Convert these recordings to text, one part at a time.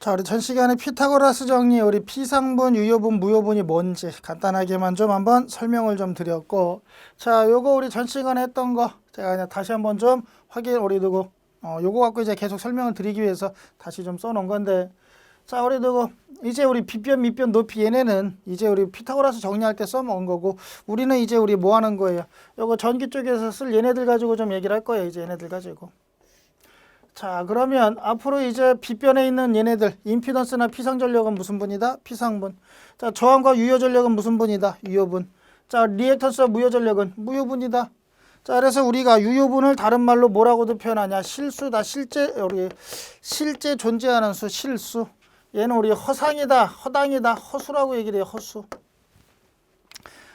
자, 우리 전 시간에 피타고라스 정리, 우리 피상분, 유효분, 무효분이 뭔지 간단하게만 좀 한번 설명을 좀 드렸고, 자, 요거 우리 전 시간에 했던 거 제가 그냥 다시 한번 좀 확인 우리 두고 요거 갖고 이제 계속 설명을 드리기 위해서 다시 좀 써놓은 건데, 자, 우리 두고 이제 우리 빗변, 밑변, 높이 얘네는 이제 우리 피타고라스 정리할 때 써먹은 거고, 우리는 이제 우리 뭐 하는 거예요? 요거 전기 쪽에서 쓸 얘네들 가지고 좀 얘기를 할 거예요. 이제 얘네들 가지고. 자, 그러면 앞으로 이제 빗변에 있는 얘네들 임피던스나 피상전력은 무슨 분이다? 피상분. 자, 저항과 유효전력은 무슨 분이다? 유효분. 자, 리액턴스와 무효전력은 무효분이다. 자, 그래서 우리가 유효분을 다른 말로 뭐라고도 표현하냐? 실수다. 실제 존재하는 수, 실수. 얘는 우리 허상이다, 허당이다, 허수라고 얘기를 해요. 허수.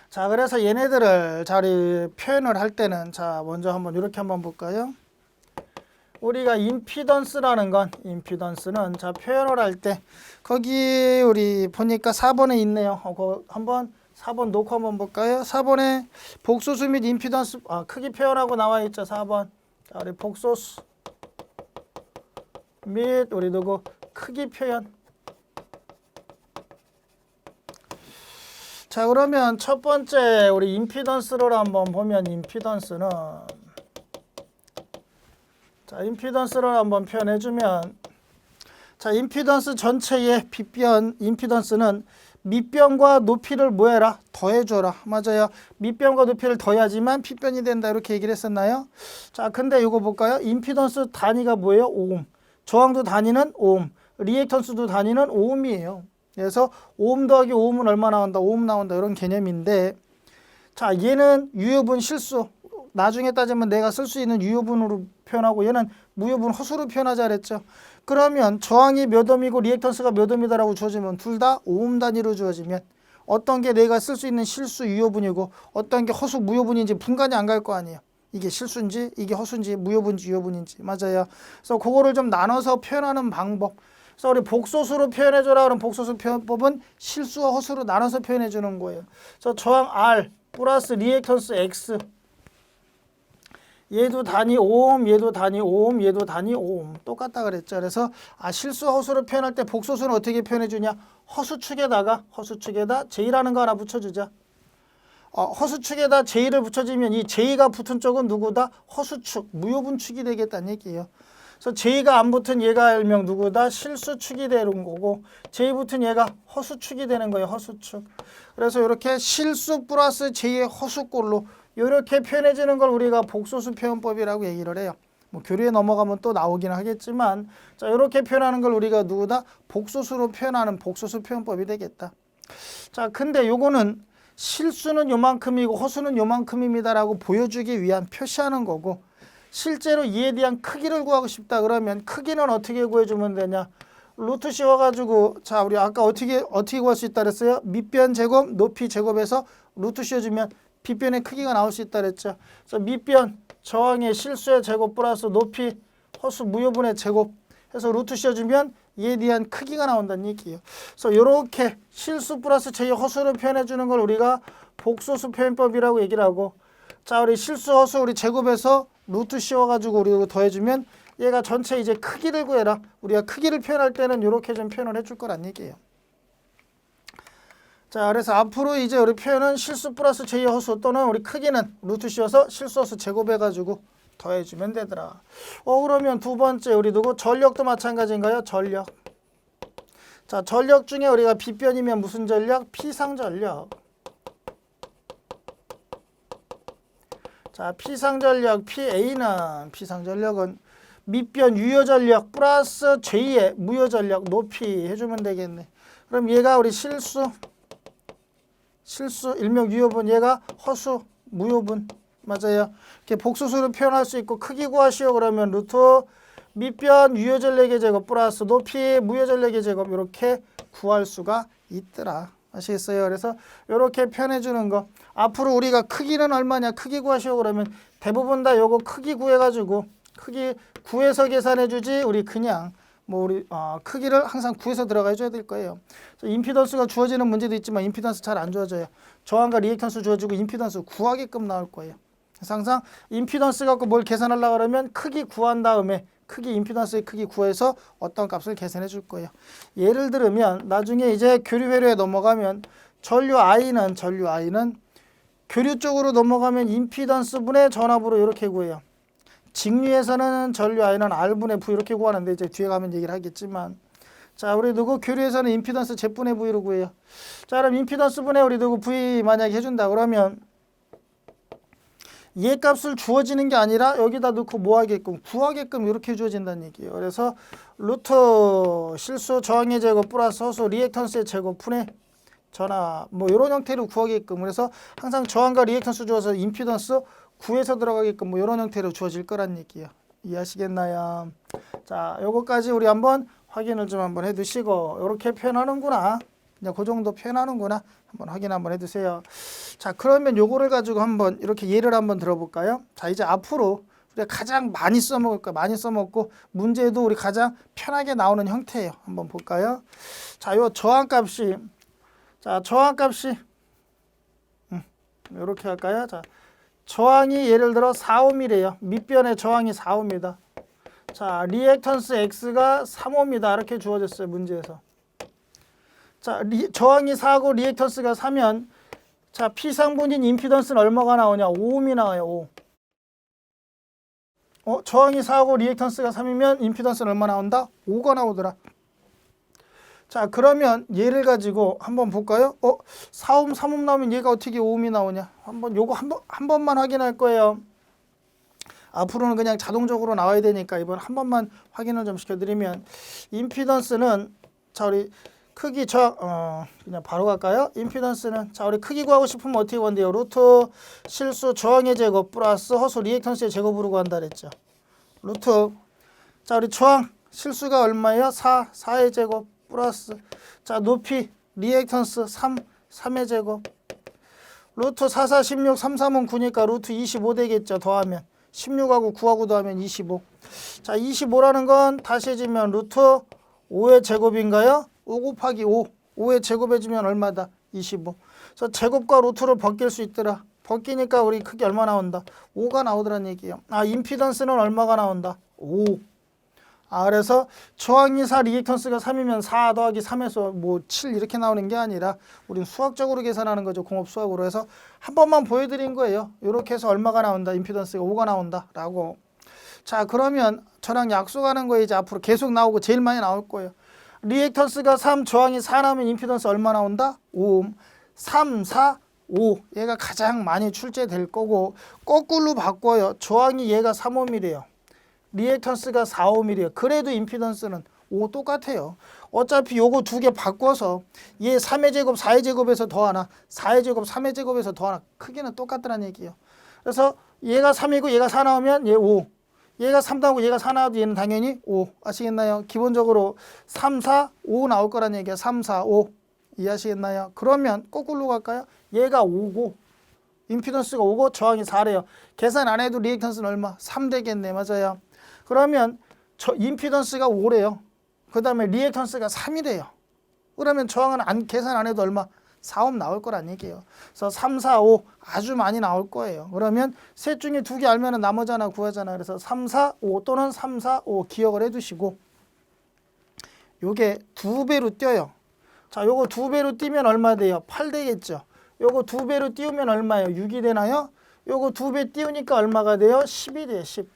자, 그래서 얘네들을 잘 표현을 할 때는, 자, 먼저 한번 이렇게 한번 볼까요? 우리가 임피던스라는 건, 임피던스는 자, 표현을 할 때 거기 우리 보니까 4번에 있네요. 한번 4번 놓고 한번 볼까요? 4번에 복소수 및 임피던스 크기 표현하고 나와 있죠. 4번. 자, 우리 복소수 및 우리 누구 크기 표현. 자, 그러면 첫 번째 우리 임피던스를 한번 보면, 임피던스는, 자, 임피던스를 한번 표현해주면, 자, 임피던스 전체의 빗변 임피던스는 밑변과 높이를 뭐해라? 더해줘라. 맞아요. 밑변과 높이를 더해야지만 빗변이 된다. 이렇게 얘기를 했었나요? 자, 근데 이거 볼까요? 임피던스 단위가 뭐예요? 오hm. 저항도 단위는 오hm. 리액턴스도 단위는 오음이에요. 그래서 오hm 더하기 오음은 얼마 나온다? 오음 나온다. 이런 개념인데, 자, 얘는 유효분 실수. 나중에 따지면 내가 쓸 수 있는 유효분으로 표현하고, 얘는 무효분 허수로 표현하자 그랬죠. 그러면 저항이 몇 ohm이고 리액턴스가 몇 ohm이다라고 주어지면 둘 다 오hm 단위로 주어지면 어떤 게 내가 쓸 수 있는 실수 유효분이고 어떤 게 허수 무효분인지 분간이 안 갈 거 아니에요. 이게 실수인지 이게 허수인지 무효분인지 유효분인지. 맞아요. 그래서 그거를 좀 나눠서 표현하는 방법. 그래서 우리 복소수로 표현해줘라 그러면 복소수 표현법은 실수와 허수로 나눠서 표현해주는 거예요. 그래서 저항 R 플러스 리액턴스 X, 얘도 단위 오hm, 얘도 단위 오hm, 얘도 단위 오hm. 똑같다 그랬죠. 그래서 실수와 허수를 표현할 때 복소수는 어떻게 표현해주냐? 허수축에다가 J라는 거 하나 붙여주자. 허수축에다 J를 붙여주면 이 J가 붙은 쪽은 누구다? 허수축, 무효분축이 되겠다는 얘기예요. 그래서 J가 안 붙은 얘가 일명 누구다? 실수축이 되는 거고, J 붙은 얘가 허수축이 되는 거예요. 허수축. 그래서 이렇게 실수 플러스 J의 허수꼴로 이렇게 표현해주는 걸 우리가 복소수 표현법이라고 얘기를 해요. 뭐 교류에 넘어가면 또 나오긴 하겠지만, 자, 이렇게 표현하는 걸 우리가 누구다? 복소수로 표현하는 복소수 표현법이 되겠다. 자, 근데 요거는 실수는 요만큼이고 허수는 요만큼입니다라고 보여주기 위한 표시하는 거고, 실제로 이에 대한 크기를 구하고 싶다 그러면 크기는 어떻게 구해주면 되냐? 루트 씌워가지고, 자, 우리 아까 어떻게 구할 수 있다 그랬어요? 밑변 제곱, 높이 제곱해서 루트 씌워주면 빗변의 크기가 나올 수 있다 그랬죠. 그래서 밑변 저항의 실수의 제곱 플러스 높이 허수 무효분의 제곱 해서 루트 씌워주면 이에 대한 크기가 나온다는 얘기예요. 그래서 이렇게 실수 플러스 제 허수를 표현해주는 걸 우리가 복소수 표현법이라고 얘기를 하고, 자, 우리 실수 허수 우리 제곱해서 루트 씌워가지고 우리 더해주면 얘가 전체 이제 크기를 구해라. 우리가 크기를 표현할 때는 이렇게 좀 표현을 해줄 거란 얘기예요. 자, 그래서 앞으로 이제 우리 표현은 실수 플러스 제 허수 또는 우리 크기는 루트 씌워서 실수 허수 제곱해가지고 더해주면 되더라. 그러면 두 번째 우리 누구? 전력도 마찬가지인가요? 전력. 자, 전력 중에 우리가 빗변이면 무슨 전력? 피상전력. 자, 피상전력 PA는 피상전력은 밑변 유효전력 플러스 J의 무효전력 높이 해주면 되겠네. 그럼 얘가 우리 실수 일명 유효분, 얘가 허수 무효분. 맞아요. 이렇게 복소수로 표현할 수 있고, 크기 구하시오 그러면 루트 밑변 유효전력의 제곱 플러스 높이 무효전력의 제곱 이렇게 구할 수가 있더라. 아시겠어요? 그래서 이렇게 표현해주는 거. 앞으로 우리가 크기는 얼마냐? 크기 구하시오 그러면 대부분 다 요거 크기 구해가지고 크기 구해서 계산해주지, 우리 그냥 뭐 우리 크기를 항상 구해서 들어가 줘야 될 거예요. 임피던스가 주어지는 문제도 있지만 임피던스 잘 안 주어져요. 저항과 리액턴스 주어지고 임피던스 구하게끔 나올 거예요. 그래서 항상 임피던스 갖고 뭘 계산하려고 그러면 크기 구한 다음에 크기 임피던스의 크기 구해서 어떤 값을 계산해 줄 거예요. 예를 들면 나중에 이제 교류 회로에 넘어가면 전류 I는 교류 쪽으로 넘어가면 임피던스 분의 전압으로 이렇게 구해요. 직류에서는 전류 I는 R분의 V 이렇게 구하는데 이제 뒤에 가면 얘기를 하겠지만 자 우리 누구 교류에서는 임피던스 Z분의 V로 구해요. 자 그럼 임피던스 분의 우리 누구 V 만약에 해준다 그러면 얘 값을 주어지는 게 아니라 여기다 넣고 뭐 하게끔 구하게끔 이렇게 주어진다는 얘기예요. 그래서 루트 실수 저항의 제곱 플러스 허수 리액턴스의 제곱 분의 전압 뭐 이런 형태로 구하게끔 그래서 항상 저항과 리액턴스 주어서 임피던스 구해서 들어가게끔 뭐 이런 형태로 주어질 거란 얘기예요. 이해하시겠나요? 자 요거까지 우리 한번 확인을 좀 한번 해두시고 이렇게 표현하는구나 그냥 그 정도 표현하는구나 한번 확인 한번 해두세요. 자 그러면 요거를 가지고 한번 이렇게 예를 한번 들어볼까요? 자 이제 앞으로 우리가 가장 많이 써먹을 거야. 많이 써먹고 문제도 우리 가장 편하게 나오는 형태예요. 한번 볼까요? 자 요 저항값이 이렇게 할까요? 자 저항이 예를 들어 4옴이래요. 밑변의 저항이 4옴이다. 자 리액턴스 X가 3옴이다. 이렇게 주어졌어요. 문제에서. 자 저항이 4고 리액턴스가 3면 자 P상분인 임피던스는 얼마가 나오냐? 5옴이 나와요. 5. 저항이 4고 리액턴스가 3이면 임피던스는 얼마 나온다? 5가 나오더라. 자 그러면 얘를 가지고 한번 볼까요? 4옴 3옴 나오면 얘가 어떻게 5옴이 나오냐? 한번 요거 한 번만 확인할 거예요. 앞으로는 그냥 자동적으로 나와야 되니까 이번 한 번만 확인을 좀 시켜드리면 임피던스는 자 우리 크기 그냥 바로 갈까요? 임피던스는 자 우리 크기 구하고 싶으면 어떻게 구한대요? 루트 실수 저항의 제곱 플러스 허수 리액턴스의 제곱으로 구한다 그랬죠. 루트 자 우리 저항 실수가 얼마예요? 4의 제곱 플러스 자 높이 리액턴스 3의 제곱 루트 4, 4, 16, 3, 3은 9니까 루트 25 되겠죠. 더하면 16하고 9하고 더하면 25. 자 25라는 건 다시 해주면 루트 5의 제곱인가요? 5 곱하기 5. 5의 제곱해주면 얼마다? 25. 그래서 제곱과 루트를 벗길 수 있더라. 벗기니까 우리 크기 얼마 나온다? 5가 나오더란 얘기예요. 임피던스는 얼마가 나온다? 5. 그래서 저항이 4, 리액턴스가 3이면 4 더하기 3에서 뭐 7 이렇게 나오는 게 아니라 우리는 수학적으로 계산하는 거죠. 공업 수학으로 해서 한 번만 보여드린 거예요. 이렇게 해서 얼마가 나온다? 임피던스가 5가 나온다 라고. 자 그러면 저랑 약속하는 거에 이제 앞으로 계속 나오고 제일 많이 나올 거예요. 리액턴스가 3, 저항이 4 나오면 임피던스 얼마 나온다? 5옴. 3, 4, 5 얘가 가장 많이 출제될 거고 거꾸로 바꿔요. 저항이 얘가 3옴이래요. 리액턴스가 4옴이래요. 그래도 임피던스는 5 똑같아요. 어차피 요거 두 개 바꿔서 얘 3의 제곱 4의 제곱에서 더하나 4의 제곱 3의 제곱에서 더하나 크기는 똑같다는 얘기예요. 그래서 얘가 3이고 얘가 4 나오면 얘 5. 얘가 3 나오고 얘가 4 나와도 얘는 당연히 5. 아시겠나요? 기본적으로 3, 4, 5 나올 거란 얘기야. 3, 4, 5. 이해하시겠나요? 그러면 거꾸로 갈까요? 얘가 5고 임피던스가 5고 저항이 4래요. 계산 안 해도 리액턴스는 얼마? 3 되겠네. 맞아요. 그러면 임피던스가 5래요. 그 다음에 리액턴스가 3이래요. 그러면 저항은 계산 안 해도 얼마? 4옴 나올 거란 얘기예요. 그래서 3, 4, 5 아주 많이 나올 거예요. 그러면 셋 중에 두 개 알면 나머지 하나 구하잖아. 그래서 3, 4, 5 또는 3, 4, 5 기억을 해두시고 요게 2배로 뛰어요. 자, 요거 2배로 뛰면 얼마 돼요? 8 되겠죠. 요거 2배로 띄우면 얼마예요? 6이 되나요? 요거 2배 띄우니까 얼마가 돼요? 10이 돼요. 10.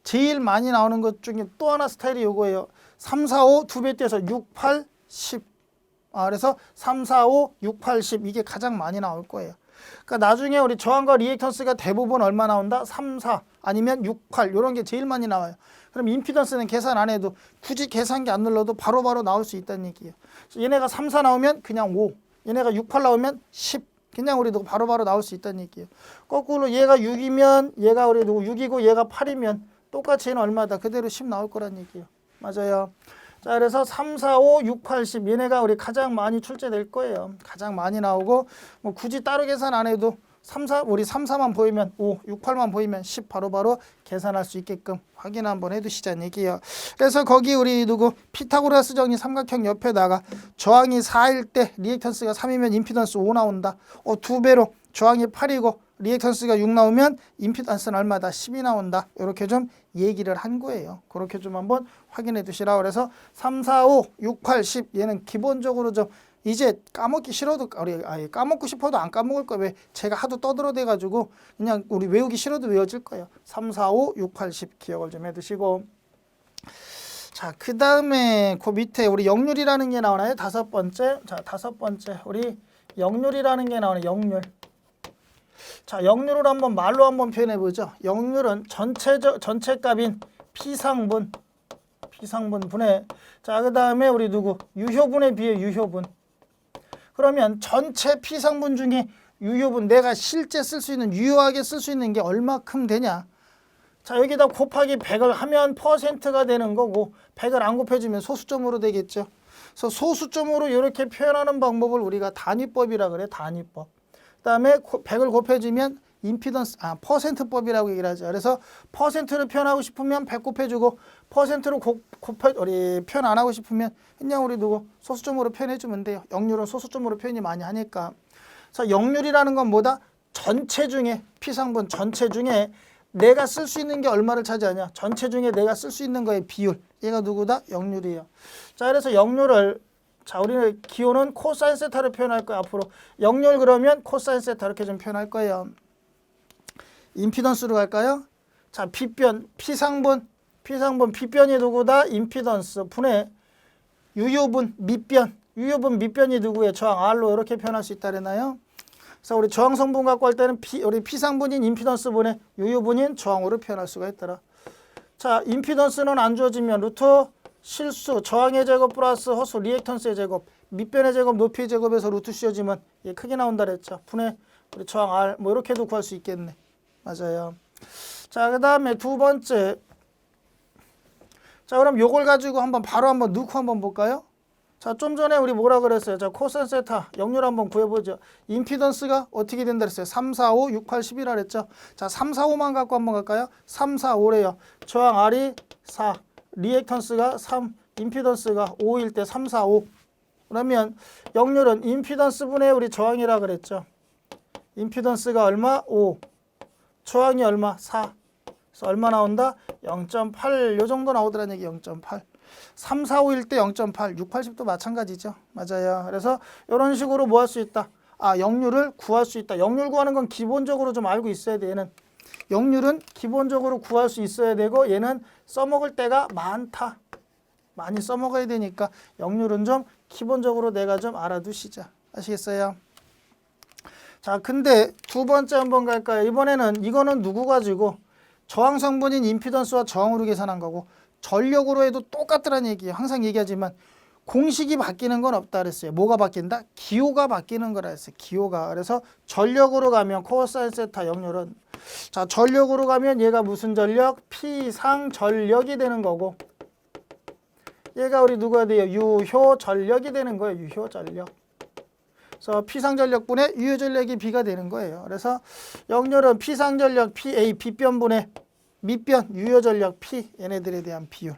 제일 많이 나오는 것 중에 또 하나 스타일이 요거예요. 3, 4, 5 2배 띄어서 6, 8, 10. 그래서 3, 4, 5, 6, 8, 10 이게 가장 많이 나올 거예요. 그러니까 나중에 우리 저항과 리액턴스가 대부분 얼마 나온다? 3, 4 아니면 6, 8 이런 게 제일 많이 나와요. 그럼 임피던스는 계산 안 해도 굳이 계산기 안 눌러도 바로바로 나올 수 있다는 얘기예요. 얘네가 3, 4 나오면 그냥 5. 얘네가 6, 8 나오면 10. 그냥 우리도 바로바로 나올 수 있다는 얘기예요. 거꾸로 얘가 6이면 얘가 우리 누구 6이고 얘가 8이면 똑같이 얘는 얼마다? 그대로 10 나올 거란 얘기예요. 맞아요. 자, 그래서 3, 4, 5, 6, 8, 10 얘네가 우리 가장 많이 출제될 거예요. 가장 많이 나오고 뭐 굳이 따로 계산 안 해도 3, 4 우리 3, 4만 보이면 5, 6, 8만 보이면 10 바로바로 계산할 수 있게끔 확인 한번 해두시자는 얘기예요. 그래서 거기 우리 누구 피타고라스 정리 삼각형 옆에다가 저항이 4일 때 리액턴스가 3이면 임피던스 5 나온다. 2배로 저항이 8이고 리액턴스가 6 나오면 임피던스는 얼마다? 10이 나온다. 이렇게 좀 얘기를 한 거예요. 그렇게 좀 한번 확인해 두시라. 그래서 3, 4, 5, 6, 8, 10 얘는 기본적으로 좀 이제 까먹기 싫어도 까먹고 싶어도 안 까먹을 거예요. 왜? 제가 하도 떠들어대 가지고 그냥 우리 외우기 싫어도 외워질 거예요. 3, 4, 5, 6, 8, 10 기억을 좀 해두시고. 자, 그 다음에 그 밑에 우리 역률이라는 게 나오나요? 다섯 번째. 자, 다섯 번째 우리 역률이라는 게 나오네. 역률. 자, 역률을 한번 말로 한번 표현해 보죠. 역률은 전체 값인 피상분 분의, 자, 그 다음에 우리 누구? 유효분에 비해 유효분. 그러면 전체 피상분 중에 유효분, 내가 실제 쓸 수 있는, 유효하게 쓸 수 있는 게 얼마큼 되냐? 자, 여기다 곱하기 100을 하면 %가 되는 거고, 100을 안 곱해주면 소수점으로 되겠죠. 그래서 소수점으로 이렇게 표현하는 방법을 우리가 단위법이라 그래. 단위법. 그 다음에 100을 곱해주면 임피던스, %법이라고 얘기를 하죠. 그래서 %를 표현하고 싶으면 100 곱해주고, %로 우리 표현 안 하고 싶으면 그냥 우리 누구 소수점으로 표현해주면 돼요. 역률은 소수점으로 표현이 많이 하니까. 그래서 역률이라는 건 뭐다? 전체 중에, 피상분 전체 중에 내가 쓸 수 있는 게 얼마를 차지하냐? 전체 중에 내가 쓸 수 있는 거의 비율. 얘가 누구다? 역률이에요. 자, 그래서 역률을, 자, 우리는 기호는 코사인 세타를 표현할 거예요. 앞으로 역률 그러면 코사인 세타 이렇게 좀 표현할 거예요. 임피던스로 갈까요? 자, 빗변, 피상분, 빗변이 누구다? 임피던스 분의 유효분, 밑변, 밑변이 누구예요? 저항 R로 이렇게 표현할 수 있다 그랬나요? 그래서 우리 저항 성분 갖고 할 때는 우리 피상분인 임피던스 분의 유효분인 저항으로 표현할 수가 있더라. 자, 임피던스는 안 주어지면 루트 실수, 저항의 제곱 플러스 허수, 리액턴스의 제곱, 밑변의 제곱, 높이의 제곱에서 루트 씌워지면 얘 크게 나온다 그랬죠. 분의 우리 저항 R, 뭐 이렇게도 구할 수 있겠네. 맞아요. 자, 그 다음에 두 번째. 자, 그럼 요걸 가지고 바로 한번 넣고 한번 볼까요? 자, 좀 전에 우리 뭐라 그랬어요? 자, 코사인 세타 역률 한번 구해보죠. 임피던스가 어떻게 된다 그랬어요? 3, 4, 5, 6, 8, 10이라 그랬죠. 자, 3, 4, 5만 갖고 한번 갈까요? 3, 4, 5래요. 저항 R이 4, 리액턴스가 3, 임피던스가 5일 때 3, 4, 5. 그러면 역률은 임피던스 분의 우리 저항이라 그랬죠. 임피던스가 얼마? 5. 저항이 얼마? 4. 그래서 얼마 나온다? 0.8 요 정도 나오더라는 얘기. 0.8. 3, 4, 5일 때 0.8, 6, 80도 마찬가지죠. 맞아요. 그래서 이런 식으로 뭐 할 수 있다? 역률을 구할 수 있다. 역률 구하는 건 기본적으로 좀 알고 있어야 돼. 얘는 역률은 기본적으로 구할 수 있어야 되고, 얘는 써먹을 때가 많다. 많이 써먹어야 되니까 역률은 좀 기본적으로 내가 좀 알아두시자. 아시겠어요? 자, 근데 두 번째 한번 갈까요? 이번에는 이거는 누구 가지고 저항 성분인 임피던스와 저항으로 계산한 거고, 전력으로 해도 똑같더란 얘기예요. 항상 얘기하지만 공식이 바뀌는 건 없다 그랬어요. 뭐가 바뀐다? 기호가 바뀌는 거라 했어요. 기호가. 그래서 전력으로 가면 코사인 세타 역률은, 자, 전력으로 가면 얘가 무슨 전력? 피상전력이 되는 거고, 얘가 우리 누가 돼요? 유효전력이 되는 거예요. 유효전력. 그래서 피상전력분의 유효전력이 B가 되는 거예요. 그래서 역률은 피상전력 PA, B변분의 밑변, 유효전력 P, 얘네들에 대한 비율.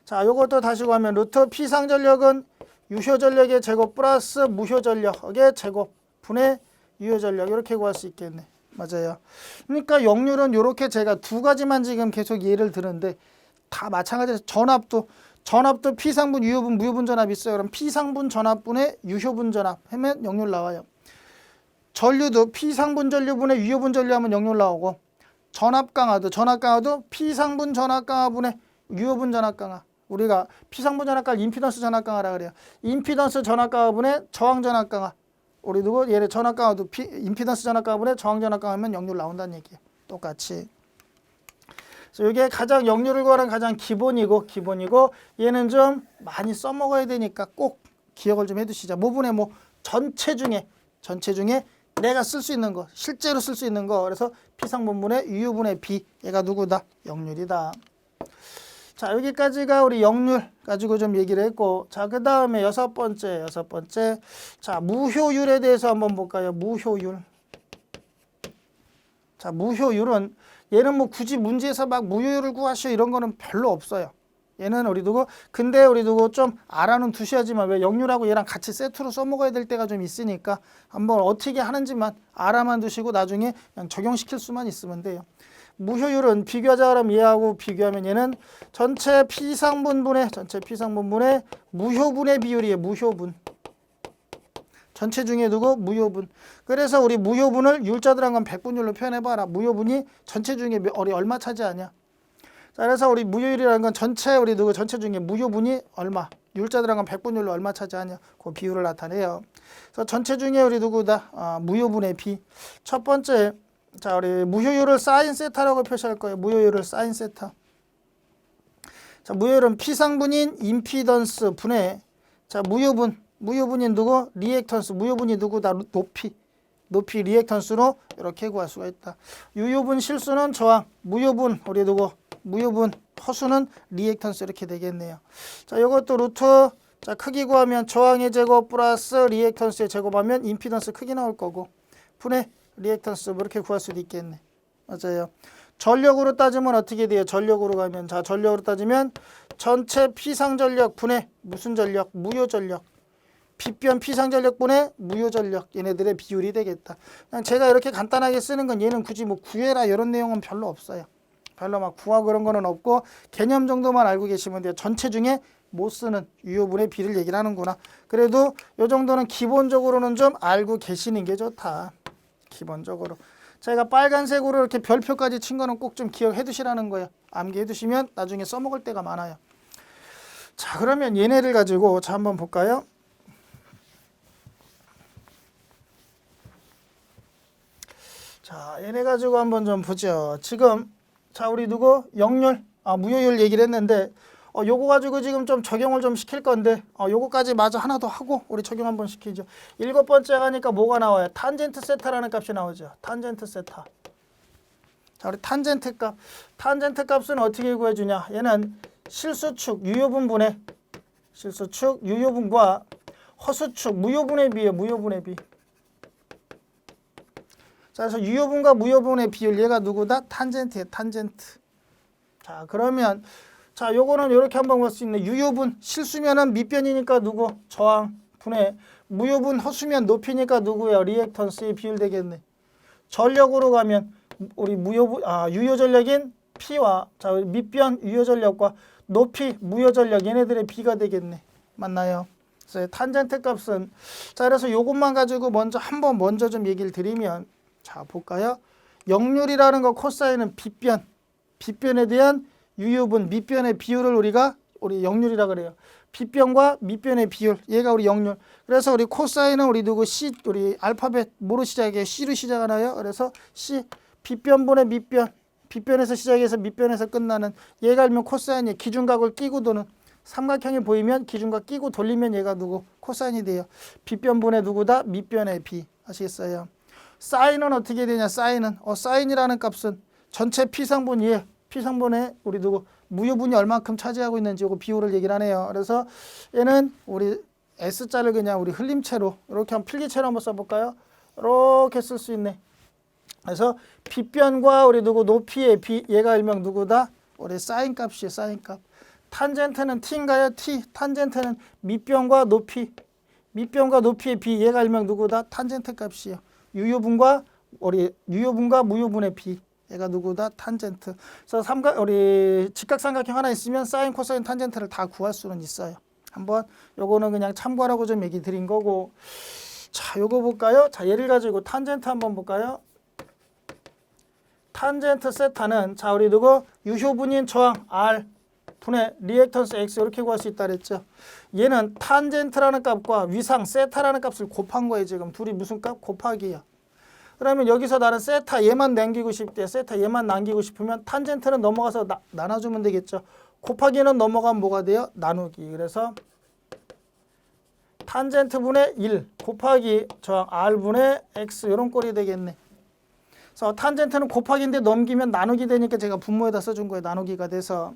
자, 요것도 다시 구하면 루트 피상전력은 유효전력의 제곱 플러스 무효전력의 제곱 분의 유효전력, 이렇게 구할 수 있겠네. 맞아요. 그러니까 역률은 이렇게 제가 두 가지만 지금 계속 예를 드는데 다 마찬가지로 전압도 피상분, 유효분, 무효분 전압 있어요. 그럼 피상분 전압분의 유효분 전압 하면 역률 나와요. 전류도 피상분 전류분의 유효분 전류하면 역률 나오고, 전압 강화도 피상분 전압 강화분의 유효분 전압 강화. 우리가 피상분 전압 강화, 임피던스 전압 강화라 그래요. 임피던스 전압 강화분의 저항 전압 강화. 우리 누구 얘를 전압 강화도 임피던스 전압 강화분의 저항 전압 강화하면 역률 나온다는 얘기예요. 똑같이. 그래서 이게 가장 역률을 구하는 가장 기본이고, 얘는 좀 많이 써먹어야 되니까 꼭 기억을 좀 해두시자. 모분의 전체 중에 내가 쓸 수 있는 거, 실제로 쓸 수 있는 거. 그래서 피상분분의 유효분의 B, 얘가 누구다? 역률이다. 자, 여기까지가 우리 역률 가지고 좀 얘기를 했고, 자, 그 다음에 여섯 번째. 자, 무효율에 대해서 한번 볼까요? 무효율. 자, 무효율은 얘는 굳이 문제에서 막 무효율을 구하시오 이런 거는 별로 없어요. 얘는 우리 두고, 근데 우리 두고 좀 알아는 두셔야지만, 왜 역률하고 얘랑 같이 세트로 써먹어야 될 때가 좀 있으니까 한번 어떻게 하는지만 알아만 두시고 나중에 그냥 적용시킬 수만 있으면 돼요. 무효율은 비교하자 그러면 얘하고 비교하면 얘는 전체 피상분분의 무효분의 비율이에요. 무효분. 전체 중에 누구? 무효분. 그래서 우리 무효분을 율자 들어간 건 백분율로 표현해봐라. 무효분이 전체 중에 얼마 차지하냐. 자, 그래서 우리 무효율이라는 건 전체 우리 누구 전체 중에 무효분이 얼마? 율자 들어간 건 백분율로 얼마 차지하냐. 그 비율을 나타내요. 그래서 전체 중에 우리 누구다? 무효분의 비. 첫 번째, 자, 우리 무효율을 사인 세타라고 표시할 거예요. 무효율을 사인 세타. 자, 무효율은 피상분인 임피던스 분의 자, 무효분인 누구? 리액턴스. 무효분이 누구다? 높이 리액턴스로 이렇게 구할 수가 있다. 유효분 실수는 저항, 무효분 우리 누구? 무효분 허수는 리액턴스 이렇게 되겠네요. 자, 이것도 루트 자, 크기 구하면 저항의 제곱 플러스 리액턴스의 제곱하면 임피던스 크기 나올 거고 분의 리액턴스 뭐 이렇게 구할 수도 있겠네. 맞아요. 전력으로 따지면 어떻게 돼요? 전력으로 가면 자, 전력으로 따지면 전체 피상전력 분의 무슨 전력? 무효전력. 빗변 피상전력분의 무효전력 얘네들의 비율이 되겠다. 그냥 제가 이렇게 간단하게 쓰는 건 얘는 굳이 뭐 구해라 이런 내용은 별로 없어요. 별로 막 구하고 그런 거는 없고 개념 정도만 알고 계시면 돼요. 전체 중에 못 쓰는 유효분의 비를 얘기를 하는구나. 그래도 요 정도는 기본적으로는 좀 알고 계시는 게 좋다. 기본적으로. 제가 빨간색으로 이렇게 별표까지 친 거는 꼭 좀 기억해 두시라는 거예요. 암기해 두시면 나중에 써먹을 때가 많아요. 자, 그러면 얘네를 가지고 자 한번 볼까요? 자, 얘네 가지고 한번 좀 보죠. 지금 자, 우리 누구? 역률, 무효율 얘기를 했는데 요거 가지고 지금 좀 적용을 좀 시킬 건데 요거까지 마저 하나 더 하고 우리 적용 한번 시키죠. 7번째 하니까 뭐가 나와요? 탄젠트 세타라는 값이 나오죠. 탄젠트 세타. 자, 우리 탄젠트 값은 어떻게 구해주냐? 얘는 실수축 유효분분의 실수축 유효분과 허수축 무효분의 비예요. 무효분의 비. 자, 그래서 유효분과 무효분의 비율 얘가 누구다? 탄젠트예요. 탄젠트. 자, 그러면 자, 요거는 이렇게 한번 볼 수 있네. 유효분 실수면은 밑변이니까 누구? 저항 분의 무효분 허수면 높이니까 누구야? 리액턴스의 비율 되겠네. 전력으로 가면 우리 유효 전력인 P와 자, 밑변 유효 전력과 높이 무효 전력 얘네들의 비가 되겠네. 맞나요? 그래서 탄젠트 값은 자, 그래서 요것만 가지고 먼저 좀 얘기를 드리면 자, 볼까요? 역률이라는 거 코사인은 빗변에 대한 유효분, 밑변의 비율을 우리 역률이라 그래요. 빗변과 밑변의 비율, 얘가 우리 역률. 그래서 우리 코사인은 우리 누구 C, 우리 알파벳 뭐로 시작해? C로 시작하나요? 그래서 C, 빗변분의 밑변, 빗변에서 시작해서 밑변에서 끝나는 얘가 알면 코사인이 기준각을 끼고 도는 삼각형이 보이면 기준각 끼고 돌리면 얘가 누구? 코사인이 돼요. 빗변분의 누구다? 밑변의 비. 아시겠어요? 사인은 어떻게 되냐? 사인이라는 값은 전체 피상분 피상분의 우리 누구 무효분이 얼마큼 차지하고 있는지 이거 비율을 얘기를 하네요. 그래서 얘는 우리 S자를 그냥 우리 흘림체로 이렇게 한번 필기체로 한번 써볼까요? 이렇게 쓸 수 있네. 그래서 빗변과 우리 누구 높이의 비 얘가 일명 누구다? 우리 사인 값이에요. 사인 값. 탄젠트는 T인가요? T. 탄젠트는 밑변과 높이의 비 얘가 일명 누구다? 탄젠트 값이에요. 유효분과 무효분의 비 얘가 누구다? 탄젠트. 그래서 우리 직각삼각형 하나 있으면 사인, 코사인, 탄젠트를 다 구할 수는 있어요. 한번 요거는 그냥 참고하라고 좀 얘기 드린 거고. 자, 요거 볼까요? 자, 얘를 가지고 탄젠트 한번 볼까요? 탄젠트 세타는 자, 우리 누구? 유효분인 저항 R 분의 리액턴스 X 이렇게 구할 수 있다 그랬죠. 얘는 탄젠트라는 값과 위상 세타라는 값을 곱한 거예요. 지금 둘이 무슨 값? 곱하기야. 그러면 여기서 나는 세타 얘만 남기고 싶대. 세타 얘만 남기고 싶으면 탄젠트는 넘어가서 나눠주면 되겠죠. 곱하기는 넘어가면 뭐가 돼요? 나누기. 그래서 탄젠트분의 1 곱하기 저항 R분의 X 이런 꼴이 되겠네. 그래서 탄젠트는 곱하기인데 넘기면 나누기 되니까 제가 분모에다 써준 거예요. 나누기가 돼서.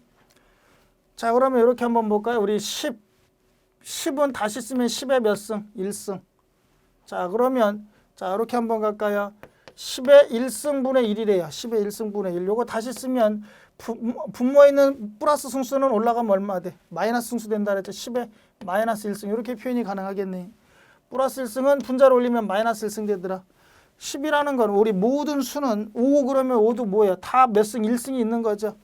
자, 그러면 이렇게 한번 볼까요? 우리 10은 다시 쓰면 10의 몇 승? 1승. 자, 그러면 자, 이렇게 한번 갈까요? 10의 1승분의 1이래요. 10의 1승분의 1. 요거 다시 쓰면 분모에 있는 플러스 승수는 올라가면 얼마 돼? 마이너스 승수 된다 그랬죠. 10의 마이너스 1승. 이렇게 표현이 가능하겠네. 플러스 1승은 분자로 올리면 마이너스 1승 되더라. 10이라는 건 우리 모든 수는 5 그러면 5도 뭐예요? 다 몇 승? 1승이 있는 거죠.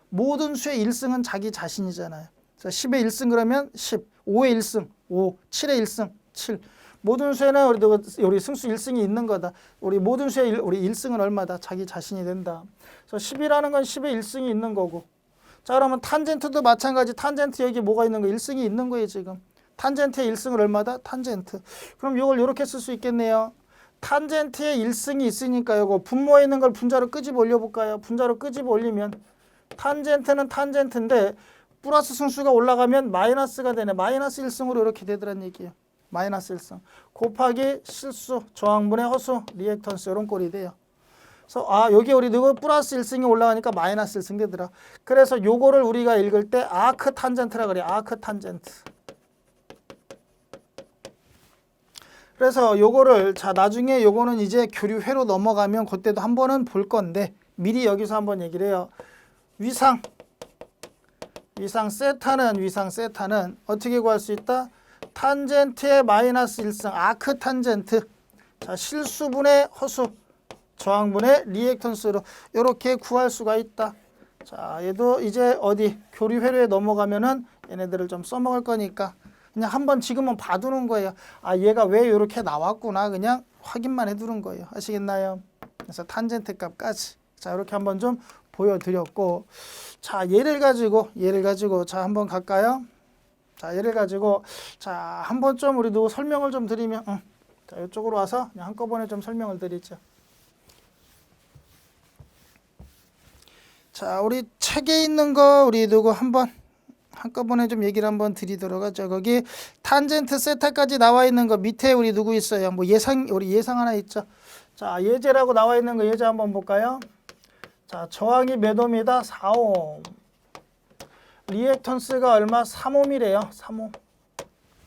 모든 수의 1승은 자기 자신이잖아요. 자, 10의 1승 그러면 10, 5의 1승 5, 7의 1승 7. 모든 수에는 우리 승수 1승이 있는 거다. 우리 모든 수의 우리 1승은 얼마다? 자기 자신이 된다. 그래서 10이라는 건 10의 1승이 있는 거고. 자, 그러면 탄젠트도 마찬가지. 탄젠트 여기 뭐가 있는 거? 1승이 있는 거예요, 지금. 탄젠트의 1승을 얼마다? 탄젠트. 그럼 이걸 이렇게 쓸 수 있겠네요. 탄젠트의 1승이 있으니까 이거 분모에 있는 걸 분자로 끄집어 올려볼까요? 분자로 끄집어 올리면 탄젠트는 탄젠트인데 플러스 승수가 올라가면 마이너스가 되네. 마이너스 1승으로 이렇게 되더란 얘기예요. 마이너스 1승 곱하기 실수, 저항분의 허수, 리액턴스 이런 꼴이 돼요. 그래서 여기 우리 누구 플러스 1승이 올라가니까 마이너스 1승 되더라. 그래서 요거를 우리가 읽을 때 아크 탄젠트라 그래. 아크 탄젠트. 그래서 요거를 자 나중에 요거는 이제 교류회로 넘어가면 그때도 한 번은 볼 건데 미리 여기서 한번 얘기를 해요. 위상 세타는 어떻게 구할 수 있다? 탄젠트의 마이너스 1승 아크 탄젠트. 자, 실수분의 허수, 저항분의 리액턴스로 이렇게 구할 수가 있다. 자, 얘도 이제 어디 교류회로에 넘어가면은 얘네들을 좀 써먹을 거니까 그냥 한번 지금은 봐두는 거예요. 얘가 왜 이렇게 나왔구나. 그냥 확인만 해두는 거예요. 아시겠나요? 그래서 탄젠트 값까지. 자, 이렇게 한번 좀 보여드렸고, 자, 얘를 가지고 자, 한번 갈까요? 자, 얘를 가지고 자, 한번 좀 우리 누구 설명을 좀 드리면, 자, 이쪽으로 와서 그냥 한꺼번에 좀 설명을 드리죠. 자, 우리 책에 있는 거 우리 누구 한꺼번에 좀 얘기를 한번 드리도록 하죠. 거기 탄젠트 세타까지 나와 있는 거 밑에 우리 누구 있어요? 뭐 우리 예상 하나 있죠. 자, 예제라고 나와 있는 거 예제 한번 볼까요? 자, 저항이 몇 옴이다? 4옴. 리액턴스가 얼마? 3옴이래요.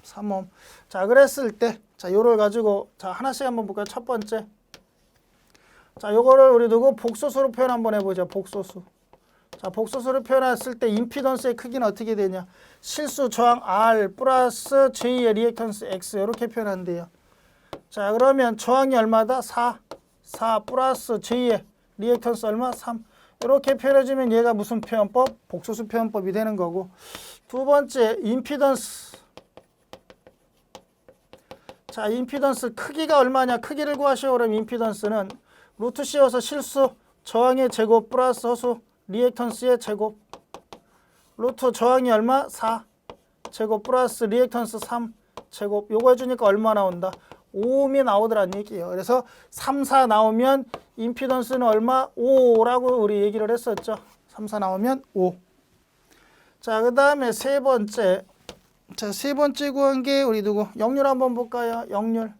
3옴. 자, 그랬을 때, 자, 요걸 가지고, 자, 하나씩 한번 볼까요? 첫 번째. 자, 요거를 우리 누구 복소수로 표현 한번 해보죠. 복소수. 자, 복소수로 표현했을 때 임피던스의 크기는 어떻게 되냐? 실수 저항 R 플러스 J의 리액턴스 X 이렇게 표현한대요. 자, 그러면 저항이 얼마다? 4 플러스 J의 리액턴스 얼마? 3. 이렇게 표현해주면 얘가 무슨 표현법? 복소수 표현법이 되는 거고. 두 번째, 임피던스. 자, 임피던스 크기가 얼마냐? 크기를 구하시오. 그럼 임피던스는 루트 씌워서 실수 저항의 제곱 플러스 허수 리액턴스의 제곱. 루트 저항이 얼마? 4 제곱 플러스 리액턴스 3 제곱. 요거 해주니까 얼마 나온다? 5옴이 나오더란 얘기예요. 그래서 3, 4 나오면 임피던스는 얼마? 5라고 우리 얘기를 했었죠. 3, 4 나오면 5. 자, 그 다음에 세 번째. 자, 세 번째 구한 게 우리 누구? 역률 한번 볼까요? 역률.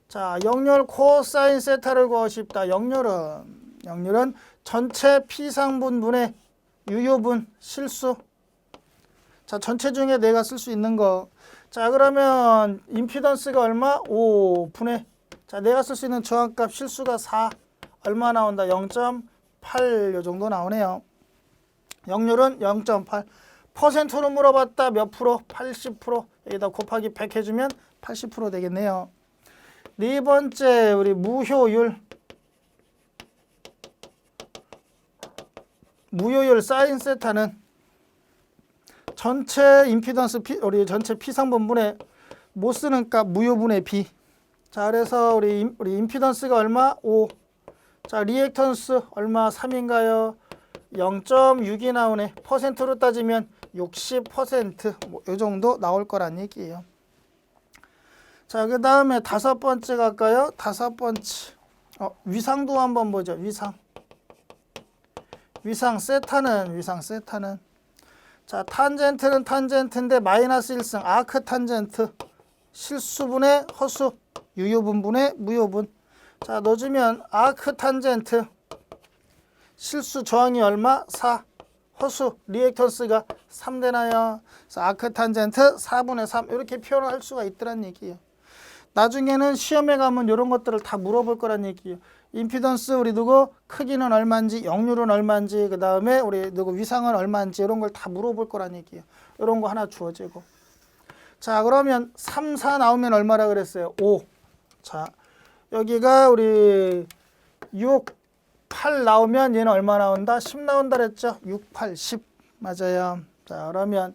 자, 역률 코사인 세타를 구하고 싶다. 역률은 전체 피상분분의 유효분 실수. 자, 전체 중에 내가 쓸 수 있는 거. 자, 그러면 임피던스가 얼마? 5분의. 자, 내가 쓸 수 있는 저항값 실수가 4. 얼마 나온다? 0.8 요 정도 나오네요. 역률은 0.8. 퍼센트로 물어봤다. 몇 프로? 80%. 여기다 곱하기 100 해주면 80% 되겠네요. 네 번째 우리 무효율. 무효율 사인 세타는 전체 임피던스 우리 전체 피상분분의 못 쓰는 값 무효분의 b. 자, 그래서 우리 임피던스가 얼마? 5. 자, 리액턴스 얼마? 3인가요? 0.6이 나오네. 퍼센트로 따지면 60% 뭐 이 정도 나올 거란 얘기예요. 자, 그 다음에 다섯 번째 갈까요? 다섯 번째. 위상도 한번 보죠. 위상 세타는 자, 탄젠트는 탄젠트인데 마이너스 1승 아크 탄젠트 실수분의 허수 유효분분의 무효분. 자, 넣어주면 아크 탄젠트 실수 저항이 얼마? 4 허수 리액턴스가 3 되나요? 그래서 아크 탄젠트 4분의 3 이렇게 표현을 할 수가 있더란 얘기예요. 나중에는 시험에 가면 이런 것들을 다 물어볼 거란 얘기예요. 임피던스 우리 누구 크기는 얼마인지, 역률은 얼마인지, 그 다음에 우리 누구 위상은 얼마인지 이런 걸 다 물어볼 거란 얘기예요. 이런 거 하나 주어지고. 자, 그러면 3, 4 나오면 얼마라 그랬어요? 5. 자, 여기가 우리 6, 8 나오면 얘는 얼마 나온다? 10 나온다 그랬죠? 6, 8, 10. 맞아요. 자, 그러면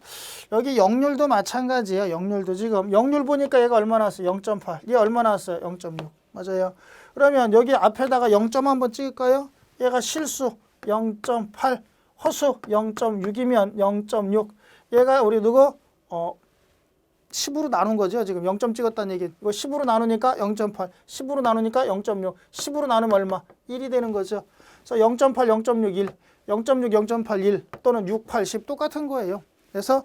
여기 역률도 마찬가지예요. 역률도 지금 역률 보니까 얘가 얼마 나왔어요? 0.8. 얘 얼마 나왔어요? 0.6. 맞아요. 그러면 여기 앞에다가 0점 한번 찍을까요? 얘가 실수 0.8, 허수 0.6이면 0.6. 얘가 우리 누구? 10으로 나눈 거죠. 지금 0점 찍었다는 얘기. 이거 10으로 나누니까 0.8, 10으로 나누니까 0.6, 10으로 나누면 얼마? 1이 되는 거죠. 그래서 0.8, 0.6, 1, 0.6, 0.8, 1 또는 6, 8, 10 똑같은 거예요. 그래서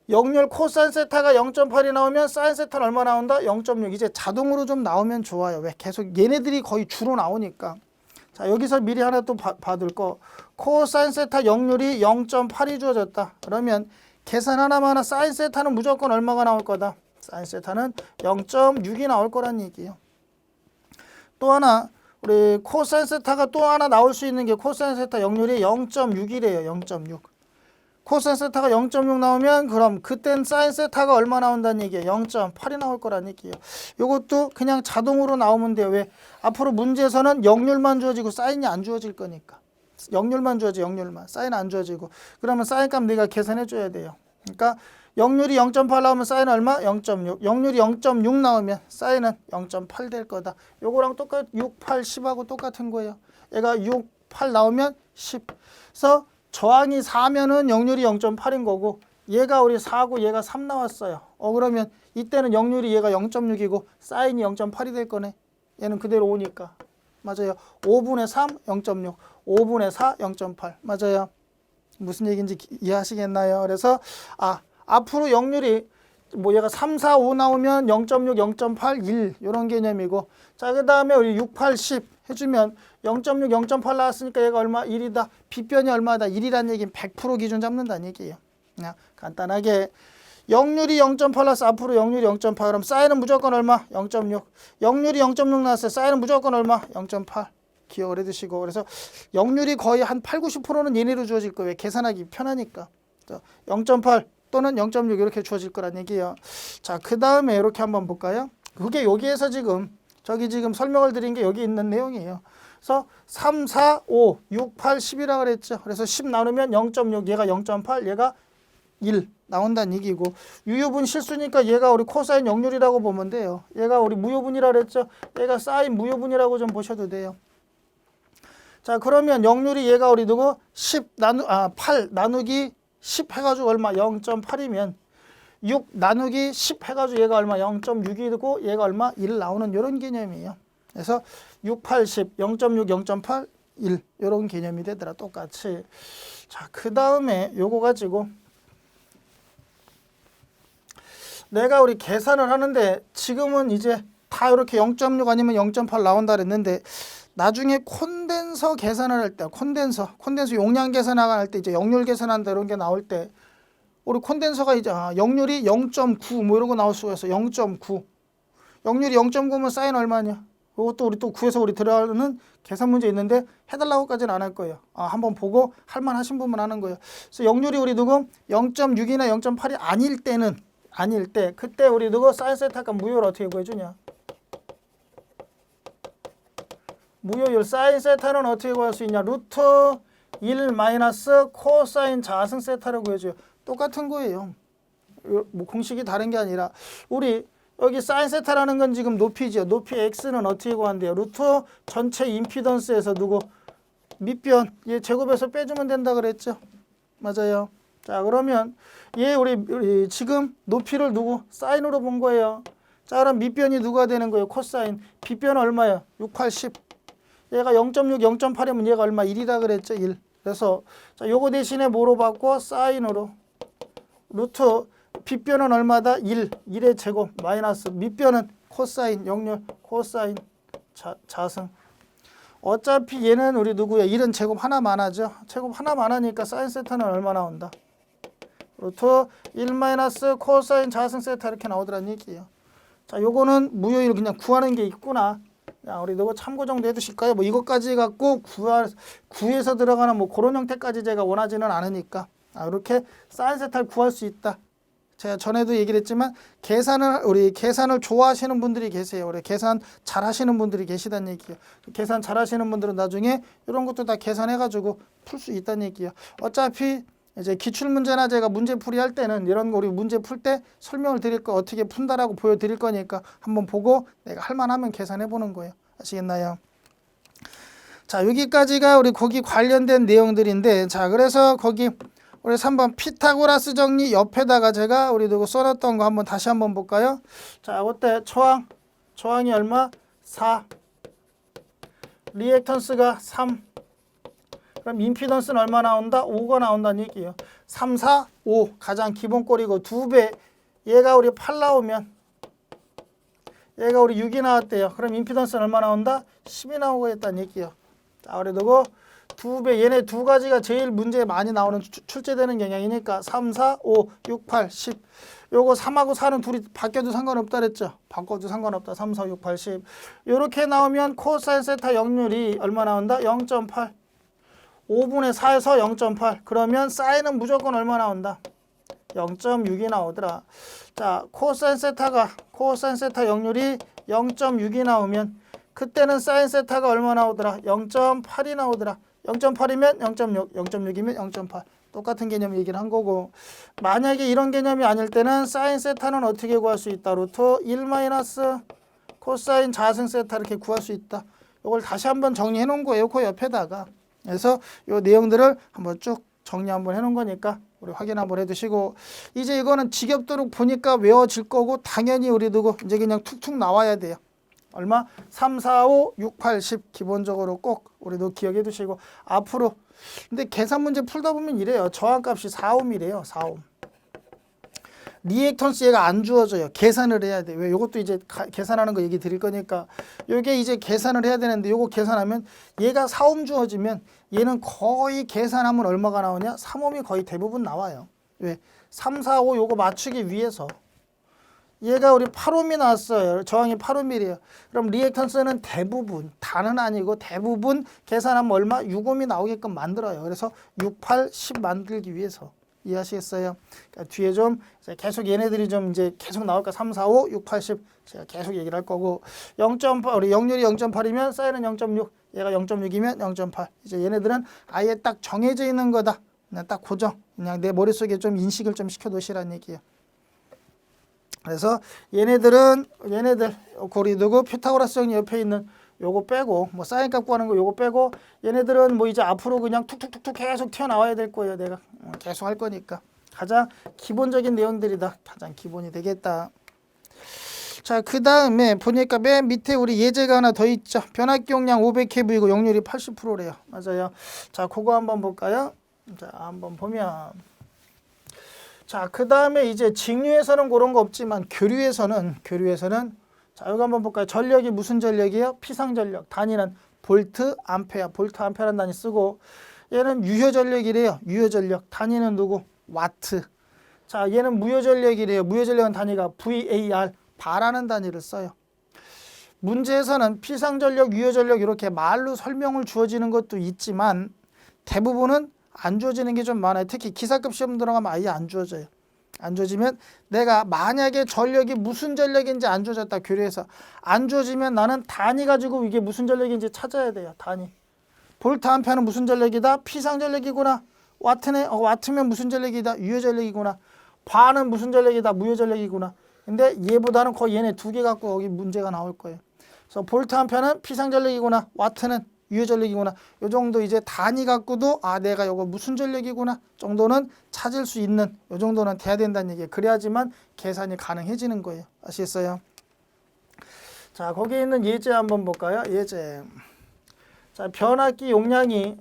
역률 코사인 세타가 0.8이 나오면 사인 세타는 얼마 나온다? 0.6. 이제 자동으로 좀 나오면 좋아요. 왜? 계속 얘네들이 거의 주로 나오니까. 자, 여기서 미리 하나 또 받을 거. 코사인 세타 역률이 0.8이 주어졌다. 그러면 계산 하나만 하나 사인 세타는 무조건 얼마가 나올 거다? 사인 세타는 0.6이 나올 거란 얘기예요. 또 하나 우리 코사인 세타가 또 하나 나올 수 있는 게 코사인 세타 역률이 0.6이래요. 0.6. 코사인 세타가 0.6 나오면 그럼 그땐 사인 세타가 얼마 나온다는 얘기예요? 0.8이 나올 거란 얘기예요. 이것도 그냥 자동으로 나오면 돼요. 왜? 앞으로 문제에서는 역률만 주어지고 사인이 안 주어질 거니까. 역률만 주어져, 역률만. 사인 안 주어지고. 그러면 사인 값 내가 계산해 줘야 돼요. 그러니까 역률이 0.8 나오면 사인은 얼마? 0.6. 역률이 0.6 나오면 사인은 0.8 될 거다. 요거랑 6, 8, 10하고 똑같은 거예요. 얘가 6, 8 나오면 10. 그래서 저항이 4면은 역률이 0.8인 거고 얘가 우리 4고 얘가 3 나왔어요. 그러면 이때는 역률이 얘가 0.6이고 사인이 0.8이 될 거네. 얘는 그대로 오니까. 맞아요. 5분의 3, 0.6. 5분의 4, 0.8. 맞아요. 무슨 얘기인지 이해하시겠나요? 그래서 앞으로 역률이 뭐 얘가 3, 4, 5 나오면 0.6, 0.8, 1 이런 개념이고 자, 그 다음에 우리 6, 8, 10 해주면 0.6, 0.8 나왔으니까 얘가 얼마? 1이다. 빗변이 얼마다? 1이라는 얘기는 100% 기준 잡는다는 얘기예요. 그냥 간단하게 역률이 0.8 나왔어. 앞으로 역률이 0.8 그럼 사인은 무조건 얼마? 0.6. 역률이 0.6 나왔어요. 사인은 무조건 얼마? 0.8. 기억을 해두시고 그래서 역률이 거의 한 8, 90%는 얘네로 주어질 거예요. 계산하기 편하니까. 0.8 또는 0.6 이렇게 주어질 거란 얘기예요. 자, 그 다음에 이렇게 한번 볼까요? 그게 여기에서 지금 지금 설명을 드린 게 여기 있는 내용이에요. 그래서 3, 4, 5, 6, 8, 10이라고 그랬죠. 그래서 10 나누면 0.6, 얘가 0.8, 얘가 1 나온다는 얘기고 유효분 실수니까 얘가 우리 코사인 역률이라고 보면 돼요. 얘가 우리 무효분이라고 그랬죠. 얘가 사인 무효분이라고 좀 보셔도 돼요. 자, 그러면 역률이 얘가 우리 누구? 8 나누기 10 해가지고 얼마? 0.8이면 6 나누기 10 해가지고 얘가 얼마? 0.6이고 얘가 얼마? 1 나오는 이런 개념이에요. 그래서 6, 8, 10, 0.6, 0.8, 1 이런 개념이 되더라. 똑같이. 자, 그 다음에 요거 가지고 내가 우리 계산을 하는데 지금은 이제 다 이렇게 0.6 아니면 0.8 나온다 그랬는데 나중에 콘덴서 계산을 할 때 콘덴서 용량 계산할 때 이제 역률 계산한다 이런 게 나올 때 우리 콘덴서가 이제 역률이 0.9 뭐 이런 거 나올 수가 있어. 0.9 역률이 0.9면 사인 얼마냐? 이것도 우리 또 구해서 우리 들어가는 계산 문제 있는데 해달라고까지는 안 할 거예요. 한번 보고 할만 하신 분만 하는 거예요. 그래서 역률이 우리 누구 0.6이나 0.8이 아닐 때 그때 우리 누구 사인 세타값 무효를 어떻게 구해주냐? 무효율 사인 세타는 어떻게 구할 수 있냐? 루트 1 마이너스 코사인 자승 세타를 구해줘요. 똑같은 거예요. 뭐 공식이 다른 게 아니라 우리 여기 사인 세타라는 건 지금 높이죠. 높이 x는 어떻게 구한대요? 루트 전체 임피던스에서 누구? 밑변 얘 제곱해서 빼주면 된다 그랬죠. 맞아요. 자, 그러면 얘 우리 지금 높이를 누구? 사인으로 본 거예요. 자, 그럼 밑변이 누가 되는 거예요? 코사인. 빗변은 얼마야? 6, 8, 10. 얘가 0.6, 0.8이면 얘가 얼마? 1이다 그랬죠. 1. 그래서 자, 요거 대신에 뭐로 바꿔? 사인으로. 루트 빗변은 얼마다? 1. 1의 제곱 마이너스 밑변은 코사인 역률 코사인 자승. 어차피 얘는 우리 누구야? 1은 제곱 하나만 하죠. 제곱 하나만 하니까 사인 세타는 얼마 나온다? 루트 1 마이너스 코사인 자승 세타 이렇게 나오더란 얘기예요. 자, 요거는 무효율 그냥 구하는 게 있구나. 야, 우리 너거 참고 정도 해두실까요? 뭐 이것까지 갖고 구해서 들어가는 뭐 그런 형태까지 제가 원하지는 않으니까 이렇게 사인 세타를 구할 수 있다. 제가 전에도 얘기를 했지만 우리 계산을 좋아하시는 분들이 계세요. 우리 계산 잘 하시는 분들이 계시다는 얘기예요. 계산 잘 하시는 분들은 나중에 이런 것도 다 계산해 가지고 풀 수 있다는 얘기예요. 어차피 이제 기출문제나 제가 문제풀이 할 때는 이런 거 우리 문제 풀 때 설명을 드릴 거 어떻게 푼다라고 보여드릴 거니까 한번 보고 내가 할 만하면 계산해 보는 거예요. 아시겠나요? 자, 여기까지가 우리 거기 관련된 내용들인데, 자, 그래서 거기 우리 3번 피타고라스 정리 옆에다가 제가 우리 누구 써놨던 거 한번 다시 한번 볼까요? 자, 그때 초항이 얼마? 4. 리액턴스가 3. 그럼 임피던스는 얼마 나온다? 5가 나온다는 얘기예요. 3, 4, 5 가장 기본꼴이고 2배. 얘가 우리 8 나오면 얘가 우리 6이 나왔대요. 그럼 임피던스는 얼마 나온다? 10이 나오고 있다는 얘기예요. 자, 그래도 2배 얘네 두 가지가 제일 문제에 많이 나오는 출제되는 경향이니까 3, 4, 5, 6, 8, 10. 요거 3하고 4는 둘이 바뀌어도 상관없다 그랬죠. 바꿔도 상관없다. 3, 4, 6, 8, 10. 요렇게 나오면 코사인 세타 역률이 얼마 나온다? 0.8. 5분의 4에서 0.8. 그러면 사인은 무조건 얼마 나온다? 0.6이 나오더라. 자, 코사인 세타 역률이 0.6이 나오면 그때는 사인 세타가 얼마 나오더라? 0.8이 나오더라. 0.8이면 0.6, 0.6이면 0.8. 똑같은 개념 얘기를 한 거고, 만약에 이런 개념이 아닐 때는 사인 세타는 어떻게 구할 수 있다? 루트 1 마이너스 코사인 자승 세타 이렇게 구할 수 있다. 이걸 다시 한번 정리해 놓은 거예요. 그 옆에다가. 그래서 이 내용들을 한번 쭉 정리 한번 해 놓은 거니까 우리 확인 한번 해 두시고, 이제 이거는 지겹도록 보니까 외워질 거고 당연히 우리 두고 이제 그냥 툭툭 나와야 돼요. 얼마? 3, 4, 5, 6, 8, 10 기본적으로 꼭 우리도 기억해 두시고, 앞으로 근데 계산 문제 풀다 보면 이래요. 저항값이 4옴이래요. 4옴. 리액턴스 얘가 안 주어져요. 계산을 해야 돼. 왜? 요것도 이제 계산하는 거 얘기 드릴 거니까 요게 이제 계산을 해야 되는데, 요거 계산하면 얘가 4옴 주어지면 얘는 거의 계산하면 얼마가 나오냐? 3옴이 거의 대부분 나와요. 왜? 3, 4, 5 요거 맞추기 위해서. 얘가 우리 8옴이 나왔어요. 저항이 8옴이래요. 그럼 리액턴스는 대부분, 다는 아니고 대부분 계산하면 얼마? 6옴이 나오게끔 만들어요. 그래서 6, 8, 10 만들기 위해서. 이해하시겠어요? 그러니까 뒤에 좀 계속 얘네들이 좀 이제 계속 나올까? 3, 4, 5, 6, 8, 10 제가 계속 얘기를 할 거고, 0.8 우리 역률이 0.8이면 사인은 0.6, 얘가 0.6이면 0.8. 이제 얘네들은 아예 딱 정해져 있는 거다. 그냥 딱 고정. 그냥 내 머릿속에 좀 인식을 좀 시켜 놓으시라는 얘기예요. 그래서 얘네들 고리 두고 피타고라스 정리 옆에 있는 요거 빼고, 뭐 사인 값 구하는 거 요거 빼고, 얘네들은 뭐 이제 앞으로 그냥 툭툭툭툭 계속 튀어나와야 될 거예요. 내가 계속 할 거니까 가장 기본적인 내용들이다. 가장 기본이 되겠다. 자, 그 다음에 보니까 맨 밑에 우리 예제가 하나 더 있죠. 변압기 용량 500kV이고 역률이 80%래요. 맞아요. 자, 그거 한번 볼까요? 자, 한번 보면, 자, 그 다음에 이제 직류에서는 그런 거 없지만 교류에서는 자, 이거 한번 볼까요? 전력이 무슨 전력이에요? 피상전력. 단위는 볼트, 암페어. 볼트, 암페어라는 단위 쓰고, 얘는 유효전력이래요. 유효전력. 단위는 누구? 와트. 자, 얘는 무효전력이래요. 무효전력은 단위가 VAR. 바라는 단위를 써요. 문제에서는 피상전력, 유효전력 이렇게 말로 설명을 주어지는 것도 있지만 대부분은 안 주어지는 게 좀 많아요. 특히 기사급 시험 들어가면 아예 안 주어져요. 안 주어지면 내가 만약에 전력이 무슨 전력인지 안 주어졌다. 교류에서 안 주어지면 나는 단위 가지고 이게 무슨 전력인지 찾아야 돼요. 단위. 볼트 암페어는 무슨 전력이다? 피상전력이구나. 와트네. 와트면 무슨 전력이다? 유효전력이구나. 바는 무슨 전력이다? 무효전력이구나. 근데 얘보다는 거의 얘네 두 개 갖고 여기 문제가 나올 거예요. 그래서 볼트 암페어는 피상전력이구나. 와트는 유효전력이구나. 요 정도 이제 단위 갖고도 내가 이거 무슨 전력이구나 정도는 찾을 수 있는, 요 정도는 돼야 된다는 얘기예요. 그래야지만 계산이 가능해지는 거예요. 아시겠어요? 자, 거기에 있는 예제 한번 볼까요? 예제. 자, 변압기 용량이,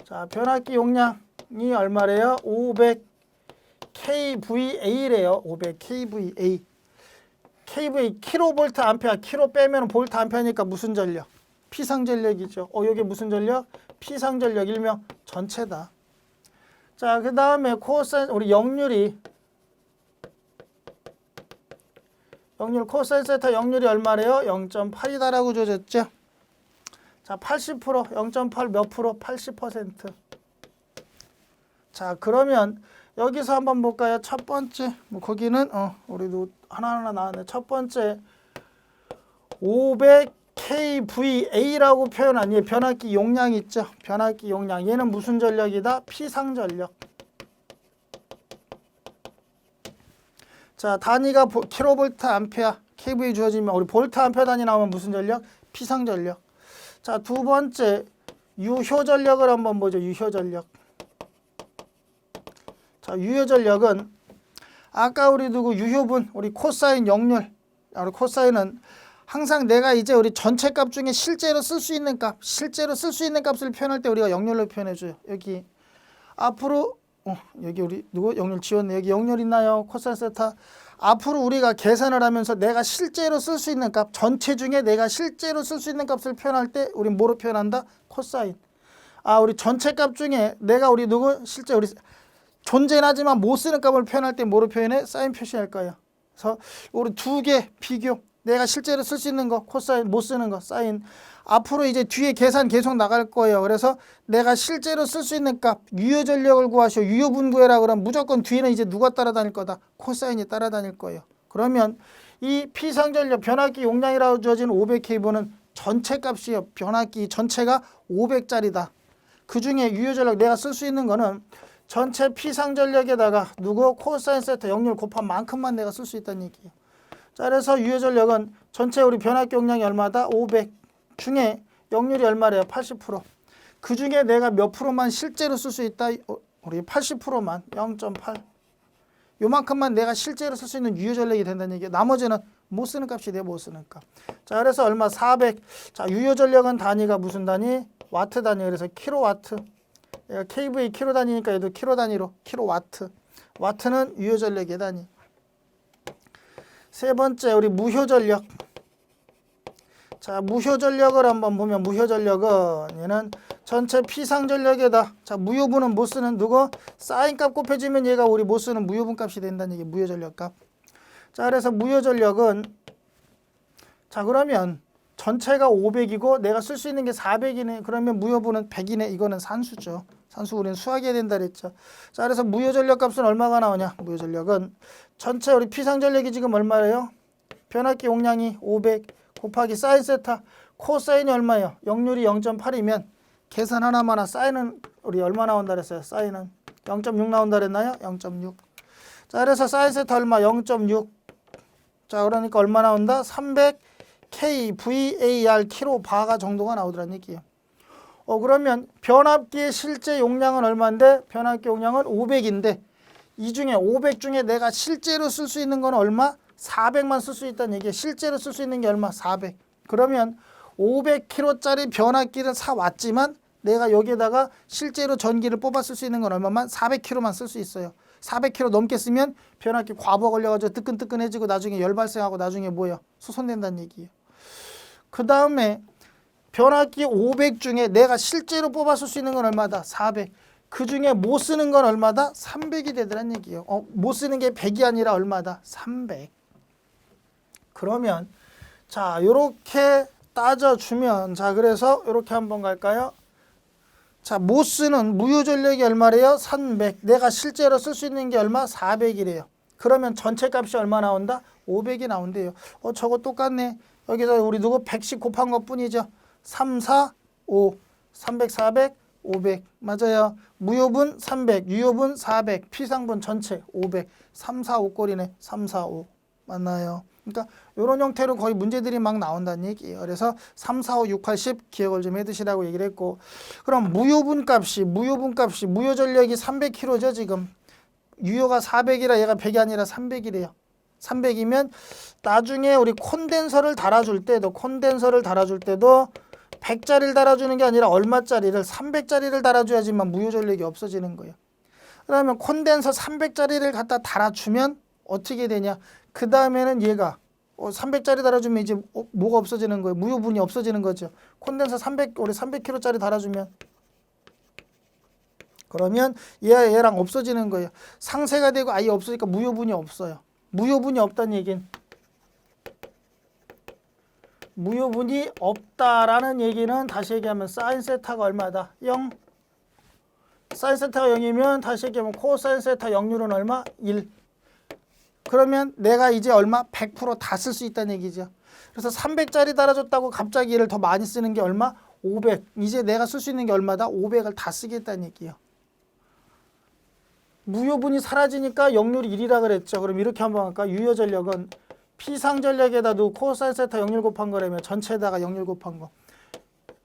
자, 변압기 용량이 얼마래요? 500 kVA래요. 500 kVA. kV 킬로볼트 암페어. 킬로 빼면 볼트 암페어니까 무슨 전력? 피상전력이죠. 여기 무슨 전력? 피상전력. 일명 전체다. 자, 그 다음에 코사인 우리 역률이 코사인 세타 역률이 얼마래요? 0.8이다라고 주어졌죠. 자, 80%, 0.8 몇 프로? 80%. 자, 그러면 여기서 한번 볼까요? 첫 번째, 뭐 거기는 우리도 하나하나 나왔네. 첫 번째 500 kVA라고 표현한 이 변압기 용량 있죠? 변압기 용량. 얘는 무슨 전력이다? 피상전력. 자, 단위가 킬로볼트 암페어, kV 주어지면 우리 볼트 암페어 단위 나오면 무슨 전력? 피상전력. 자, 두 번째 유효전력을 한번 보죠. 유효전력. 자, 유효전력은 아까 우리 두고 유효분, 우리 코사인 역률. 우리 코사인은 항상 내가 이제 우리 전체 값 중에 실제로 쓸 수 있는 값, 실제로 쓸 수 있는 값을 표현할 때 우리가 역률로 표현해줘요. 여기 앞으로 여기 우리 누구 역률 지웠네. 여기 역률 있나요? 코사인 세타. 앞으로 우리가 계산을 하면서 내가 실제로 쓸 수 있는 값, 전체 중에 내가 실제로 쓸 수 있는 값을 표현할 때 우리 뭐로 표현한다? 코사인. 우리 전체 값 중에 내가 우리 누구 실제 우리 존재하지만 못 쓰는 값을 표현할 때 뭐로 표현해? 사인 표시할 거예요. 그래서 우리 두 개 비교. 내가 실제로 쓸 수 있는 거 코사인, 못 쓰는 거 사인. 앞으로 이제 뒤에 계산 계속 나갈 거예요. 그래서 내가 실제로 쓸 수 있는 값, 유효전력을 구하시오. 유효분 구해라 그러면 무조건 뒤에는 이제 누가 따라다닐 거다? 코사인이 따라다닐 거예요. 그러면 이 피상전력 변압기 용량이라고 주어진 500kV는 전체 값이에요. 변압기 전체가 500짜리다. 그 중에 유효전력 내가 쓸 수 있는 거는 전체 피상전력에다가 누구 코사인 세타 역률 곱한 만큼만 내가 쓸 수 있다는 얘기예요. 자, 그래서 유효전력은 전체 우리 변압기 용량이 얼마다? 500 중에 역률이 얼마래요? 80%. 그 중에 내가 몇 프로만 실제로 쓸 수 있다? 우리 80%만 0.8. 요만큼만 내가 실제로 쓸 수 있는 유효전력이 된다는 얘기예요. 나머지는 못 쓰는 값이 돼, 못 쓰는 값. 자, 그래서 얼마? 400. 자, 유효전력은 단위가 무슨 단위? 와트 단위. 그래서 킬로와트. 얘가 kV 킬로 단위니까 얘도 킬로 단위로 킬로와트. 와트는 유효전력의 단위. 세 번째 우리 무효전력. 자, 무효전력을 한번 보면 무효전력은 얘는 전체 피상전력에다 자, 무효분은 못 쓰는 누구? 사인값 곱해주면 얘가 우리 못 쓰는 무효분 값이 된다는 얘기. 무효전력값. 자, 그래서 무효전력은 자, 그러면 전체가 500이고 내가 쓸 수 있는 게 400이네. 그러면 무효분은 100이네. 이거는 산수죠. 산수 우리는 수학해야 된다 그랬죠. 자, 그래서 무효전력 값은 얼마가 나오냐? 무효전력은 전체 우리 피상전력이 지금 얼마예요? 변압기 용량이 500 곱하기 사인 세타 코사인이 얼마예요? 역률이 0.8이면 계산 하나만 사인은 우리 얼마 나온다 그랬어요? 사인은 0.6 나온다 그랬나요? 0.6. 자, 그래서 사인 세타 얼마? 0.6. 자, 그러니까 얼마 나온다? 300 kVAR 킬로바가 정도가 나오더란 얘기예요. 그러면 변압기의 실제 용량은 얼마인데? 변압기 용량은 500인데 이 중에 500 중에 내가 실제로 쓸 수 있는 건 얼마? 400만 쓸 수 있다는 얘기예요. 실제로 쓸 수 있는 게 얼마? 400. 그러면 500kg짜리 변압기를 사왔지만 내가 여기에다가 실제로 전기를 뽑아 쓸 수 있는 건 얼마만? 400kg만 쓸 수 있어요. 400kg 넘게 쓰면 변압기 과부하 걸려가지고 뜨끈뜨끈해지고 나중에 열 발생하고 나중에 뭐예요? 수선된다는 얘기예요. 그 다음에 변압기 500 중에 내가 실제로 뽑아 쓸 수 있는 건 얼마다? 400. 그 중에 못 쓰는 건 얼마다? 300이 되더란 얘기예요. 못 쓰는 게 100이 아니라 얼마다? 300. 그러면 자, 요렇게 따져주면 자, 그래서 요렇게 한번 갈까요? 자, 못 쓰는 무효전력이 얼마래요? 300. 내가 실제로 쓸 수 있는 게 얼마? 400이래요. 그러면 전체 값이 얼마 나온다? 500이 나온대요. 저거 똑같네. 여기서 우리 누구 100씩 곱한 것 뿐이죠. 3, 4, 5. 300, 400, 500. 맞아요. 무효분 300, 유효분 400, 피상분 전체 500. 3, 4, 5꼴이네. 3, 4, 5. 맞나요? 그러니까 이런 형태로 거의 문제들이 막 나온다는 얘기예요. 그래서 3, 4, 5, 6, 8, 10 기억을 좀 해두시라고 얘기를 했고, 그럼 무효분 값이 무효전력이 300kg죠 지금. 유효가 400이라 얘가 100이 아니라 300이래요. 300이면 나중에 우리 콘덴서를 달아줄 때도 100짜리를 달아주는 게 아니라 얼마짜리를 300짜리를 달아줘야지만 무효전력이 없어지는 거예요. 그러면 콘덴서 300짜리를 갖다 달아주면 어떻게 되냐? 그 다음에는 얘가 300짜리 달아주면 이제 뭐가 없어지는 거예요? 무효분이 없어지는 거죠. 콘덴서 우리 300kg짜리 달아주면 그러면 얘랑 없어지는 거예요. 상쇄가 되고 아예 없으니까 무효분이 없어요. 무효분이 없다는 얘기는 무효분이 없다라는 얘기는 다시 얘기하면 사인 세타가 얼마다? 0. 사인 세타가 0이면 다시 얘기하면 코사인 세타 역률은 얼마? 1. 그러면 내가 이제 얼마? 100% 다 쓸 수 있다는 얘기죠. 그래서 300짜리 달아줬다고 갑자기 얘를 더 많이 쓰는 게 얼마? 500. 이제 내가 쓸 수 있는 게 얼마다? 500을 다 쓰겠다는 얘기예요. 무효분이 사라지니까 역률이 1이라 그랬죠. 그럼 이렇게 한번 할까? 유효전력은 피상전력에다 두고 코사인 세타 역률 곱한 거라면 전체에다가 역률 곱한 거.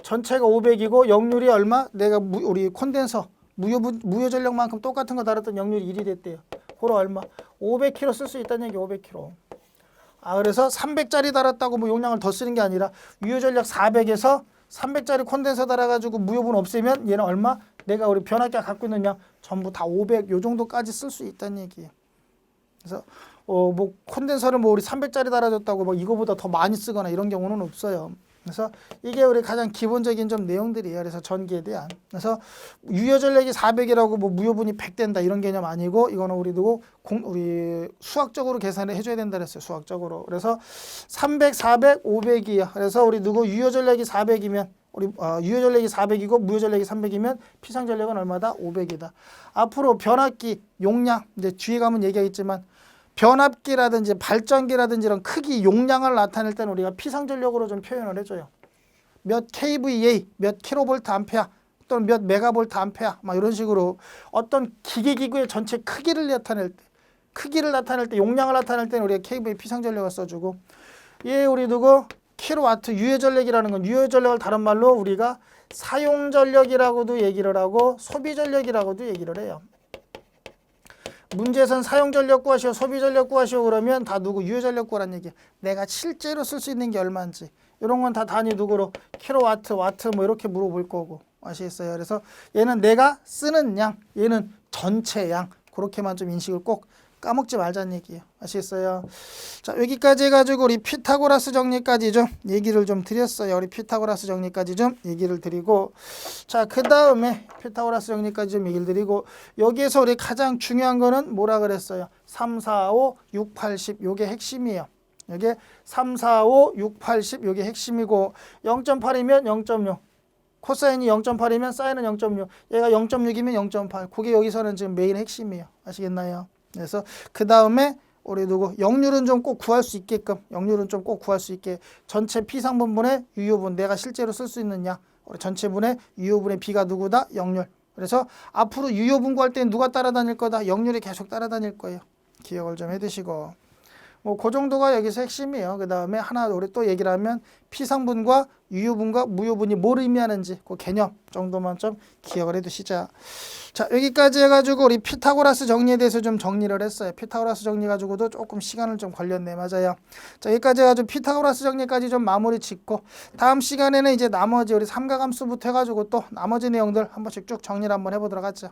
전체가 500이고 역률이 얼마? 내가 우리 콘덴서 무효전력만큼 똑같은 거 달았던 역률이 1이 됐대요. 그럼 얼마? 500kg 쓸 수 있다는 얘기 500kg. 그래서 300짜리 달았다고 뭐 용량을 더 쓰는 게 아니라 유효전력 400에서 300짜리 콘덴서 달아가지고 무효분 없애면 얘는 얼마? 내가 우리 변압기가 갖고 있는 양 전부 다 500 요 정도까지 쓸 수 있다는 얘기예요. 그래서 뭐 콘덴서를 뭐 우리 300짜리 달아줬다고 뭐 이거보다 더 많이 쓰거나 이런 경우는 없어요. 그래서 이게 우리 가장 기본적인 좀 내용들이에요. 그래서 전기에 대한. 그래서 유효전력이 400이라고 뭐 무효분이 100 된다 이런 개념 아니고 이거는 우리 수학적으로 계산을 해줘야 된다 그랬어요. 수학적으로. 그래서 300, 400, 500이야. 그래서 우리 유효전력이 400이면 유효전력이 400이고 무효전력이 300이면 피상전력은 얼마다? 500이다. 앞으로 변압기 용량 이제 뒤에 가면 얘기하겠지만 변압기라든지 발전기라든지 이런 크기 용량을 나타낼 때는 우리가 피상전력으로 좀 표현을 해줘요. 몇 kVA, 몇 킬로볼트 암페어 또는 몇 메가볼트 암페어 막 이런 식으로 어떤 기계기구의 전체 크기를 나타낼 때 용량을 나타낼 때는 우리가 kVA 피상전력을 써주고 우리 킬로와트 유효전력이라는 건 유효전력을 다른 말로 우리가 사용전력이라고도 얘기를 하고 소비전력이라고도 얘기를 해요. 문제에선 사용전력 구하시오, 소비전력 구하시오 그러면 다 유효전력 구하라는 얘기야. 내가 실제로 쓸 수 있는 게 얼마인지 이런 건 다 단위 누구로 킬로와트, 와트 뭐 이렇게 물어볼 거고 아시겠어요? 그래서 얘는 내가 쓰는 양, 얘는 전체 양 그렇게만 좀 인식을 꼭 까먹지 말자는 얘기예요. 아시겠어요? 자, 여기까지 해가지고 우리 피타고라스 정리까지 좀 얘기를 좀 드렸어요. 우리 피타고라스 정리까지 좀 얘기를 드리고 자, 그 다음에 피타고라스 정리까지 좀 얘기를 드리고 여기에서 우리 가장 중요한 거는 뭐라 그랬어요? 3, 4, 5, 6, 8, 10 요게 핵심이에요. 요게 3, 4, 5, 6, 8, 10 요게 핵심이고 0.8이면 0.6 코사인이 0.8이면 사인은 0.6 얘가 0.6이면 0.8 그게 여기서는 지금 메인 핵심이에요. 아시겠나요? 그래서 그 다음에 우리 역률은 좀 꼭 구할 수 있게끔 역률은 좀 꼭 구할 수 있게 전체 피상분분의 유효분 내가 실제로 쓸 수 있는 양 우리 전체분의 유효분의 비가 누구다? 역률. 그래서 앞으로 유효분 구할 때는 누가 따라다닐 거다? 역률이 계속 따라다닐 거예요. 기억을 좀 해두시고 뭐 그 정도가 여기서 핵심이에요. 그 다음에 하나 우리 또 얘기를 하면 피상분과 유효분과 무효분이 뭘 의미하는지 그 개념 정도만 좀 기억을 해두시자. 자, 여기까지 해가지고 우리 피타고라스 정리에 대해서 좀 정리를 했어요. 피타고라스 정리 가지고도 조금 시간을 좀 걸렸네. 맞아요. 자, 여기까지 해가지고 피타고라스 정리까지 좀 마무리 짓고 다음 시간에는 이제 나머지 우리 삼각함수부터 해가지고 또 나머지 내용들 한 번씩 쭉 정리를 한번 해보도록 하죠.